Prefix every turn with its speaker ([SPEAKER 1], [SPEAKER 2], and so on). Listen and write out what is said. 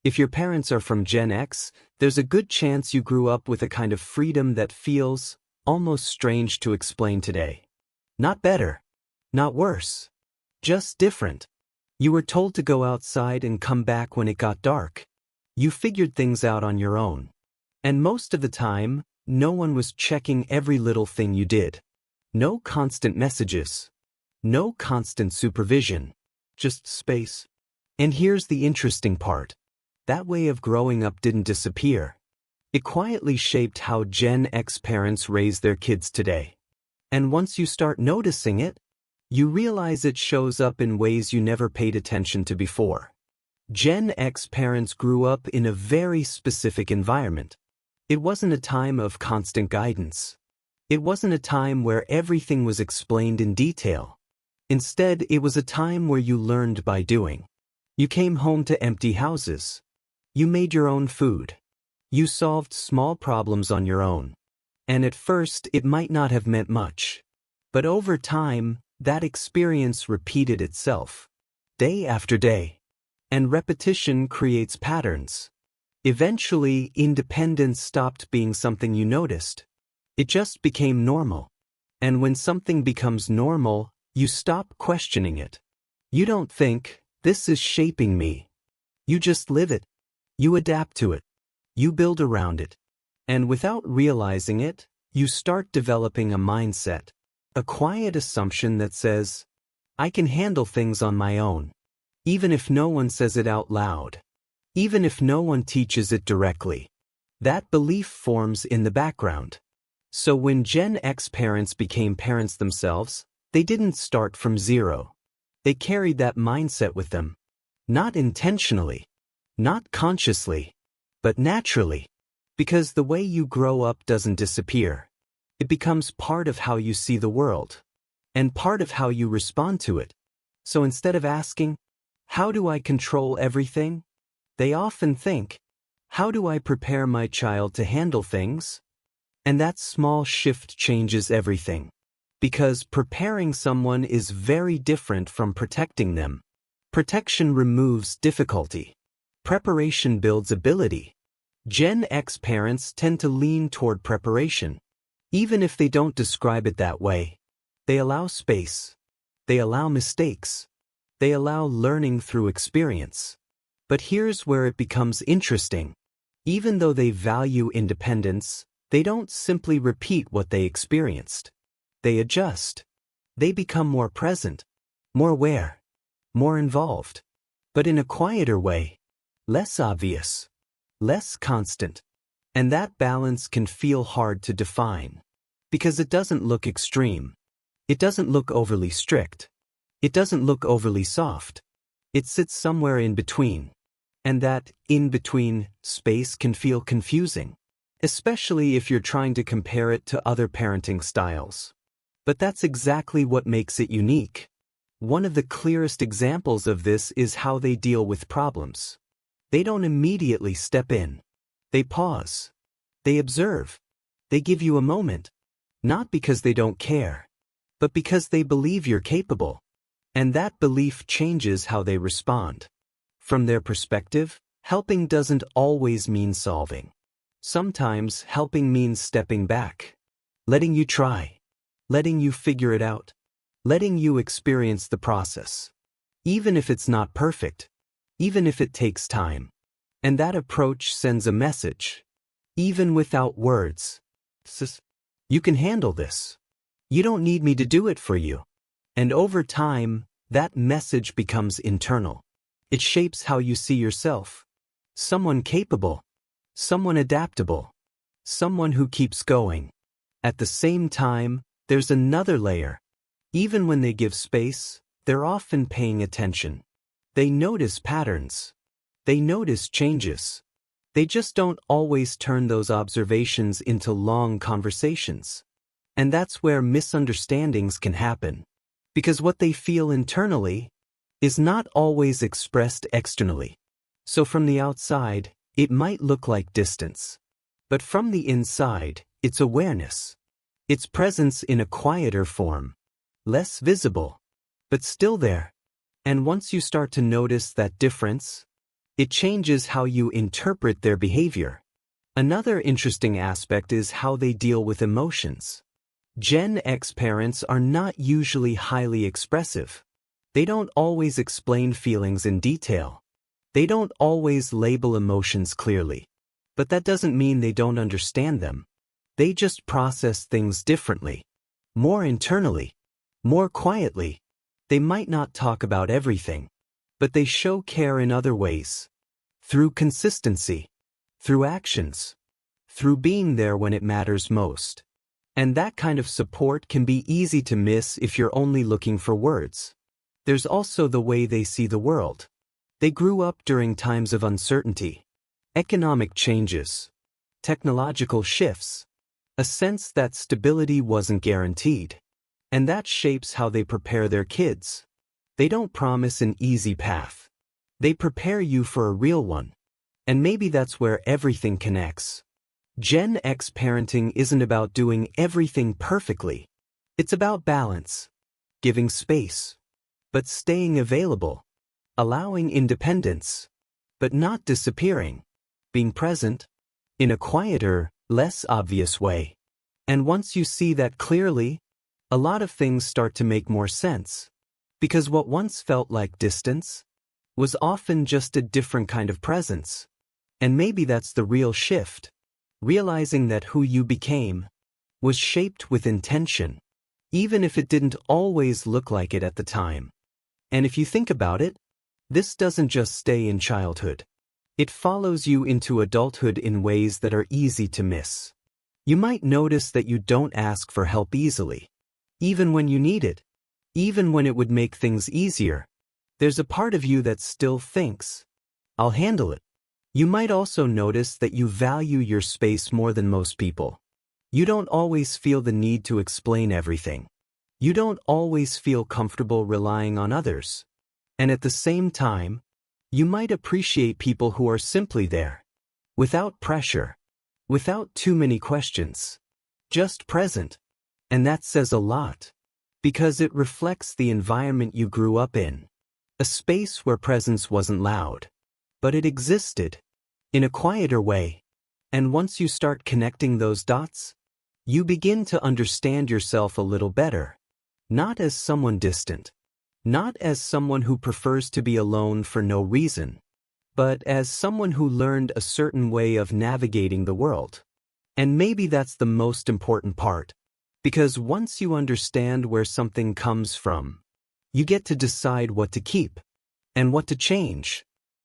[SPEAKER 1] If your parents are from Gen X, there's a good chance you grew up with a kind of freedom that feels almost strange to explain today. Not better, not worse, just different. You were told to go outside and come back when it got dark. You figured things out on your own. And most of the time, no one was checking every little thing you did. No constant messages. No constant supervision. Just space. And here's the interesting part. That way of growing up didn't disappear. It quietly shaped how Gen X parents raise their kids today. And once you start noticing it, you realize it shows up in ways you never paid attention to before. Gen X parents grew up in a very specific environment. It wasn't a time of constant guidance. It wasn't a time where everything was explained in detail. Instead, it was a time where you learned by doing. You came home to empty houses. You made your own food. You solved small problems on your own. And at first, it might not have meant much. But over time, that experience repeated itself, day after day. And repetition creates patterns. Eventually, independence stopped being something you noticed. It just became normal. And when something becomes normal, you stop questioning it. You don't think, this is shaping me. You just live it. You adapt to it. You build around it. And without realizing it, you start developing a mindset, a quiet assumption that says, I can handle things on my own. Even if no one says it out loud. Even if no one teaches it directly. That belief forms in the background. So when Gen X parents became parents themselves, they didn't start from zero. They carried that mindset with them. Not intentionally. Not consciously, but naturally. Because the way you grow up doesn't disappear. It becomes part of how you see the world. And part of how you respond to it. So instead of asking, how do I control everything? They often think, how do I prepare my child to handle things? And that small shift changes everything. Because preparing someone is very different from protecting them. Protection removes difficulty. Preparation builds ability. Gen X parents tend to lean toward preparation. Even if they don't describe it that way. They allow space. They allow mistakes. They allow learning through experience. But here's where it becomes interesting. Even though they value independence, they don't simply repeat what they experienced. They adjust. They become more present, more aware, more involved. But in a quieter way. Less obvious, less constant. And that balance can feel hard to define. Because it doesn't look extreme. It doesn't look overly strict. It doesn't look overly soft. It sits somewhere in between. And that in-between space can feel confusing. Especially if you're trying to compare it to other parenting styles. But that's exactly what makes it unique. One of the clearest examples of this is how they deal with problems. They don't immediately step in. They pause. They observe. They give you a moment. Not because they don't care, but because they believe you're capable. And that belief changes how they respond. From their perspective, helping doesn't always mean solving. Sometimes helping means stepping back. Letting you try. Letting you figure it out. Letting you experience the process. Even if it's not perfect. Even if it takes time. And that approach sends a message. Even without words. You can handle this. You don't need me to do it for you. And over time, that message becomes internal. It shapes how you see yourself. Someone capable. Someone adaptable. Someone who keeps going. At the same time, there's another layer. Even when they give space, they're often paying attention. They notice patterns. They notice changes. They just don't always turn those observations into long conversations. And that's where misunderstandings can happen. Because what they feel internally is not always expressed externally. So from the outside, it might look like distance. But from the inside, it's awareness. It's presence in a quieter form. Less visible, but still there. And once you start to notice that difference, It changes how you interpret their behavior. Another interesting aspect is how they deal with emotions. Gen X parents are not usually highly expressive. They don't always explain feelings in detail. They don't always label emotions clearly. But that doesn't mean they don't understand them. They just process things differently. More internally. More quietly. They might not talk about everything. But they show care in other ways. Through consistency. Through actions. Through being there when it matters most. And that kind of support can be easy to miss if you're only looking for words. There's also the way they see the world. They grew up during times of uncertainty, economic changes, technological shifts, a sense that stability wasn't guaranteed. And that shapes how they prepare their kids. They don't promise an easy path. They prepare you for a real one. And maybe that's where everything connects. Gen X parenting isn't about doing everything perfectly. It's about balance, giving space, but staying available. Allowing independence, but not disappearing, being present, in a quieter, less obvious way. And once you see that clearly, a lot of things start to make more sense. Because what once felt like distance was often just a different kind of presence. And maybe that's the real shift, realizing that who you became was shaped with intention, even if it didn't always look like it at the time. And if you think about it, this doesn't just stay in childhood. It follows you into adulthood in ways that are easy to miss. You might notice that you don't ask for help easily. Even when you need it. Even when it would make things easier. There's a part of you that still thinks, I'll handle it. You might also notice that you value your space more than most people. You don't always feel the need to explain everything. You don't always feel comfortable relying on others. And at the same time, you might appreciate people who are simply there, without pressure, without too many questions, just present. And that says a lot, because it reflects the environment you grew up in, a space where presence wasn't loud, but it existed, in a quieter way. And once you start connecting those dots, you begin to understand yourself a little better, not as someone distant, not as someone who prefers to be alone for no reason, but as someone who learned a certain way of navigating the world. And maybe that's the most important part, because once you understand where something comes from, you get to decide what to keep and what to change.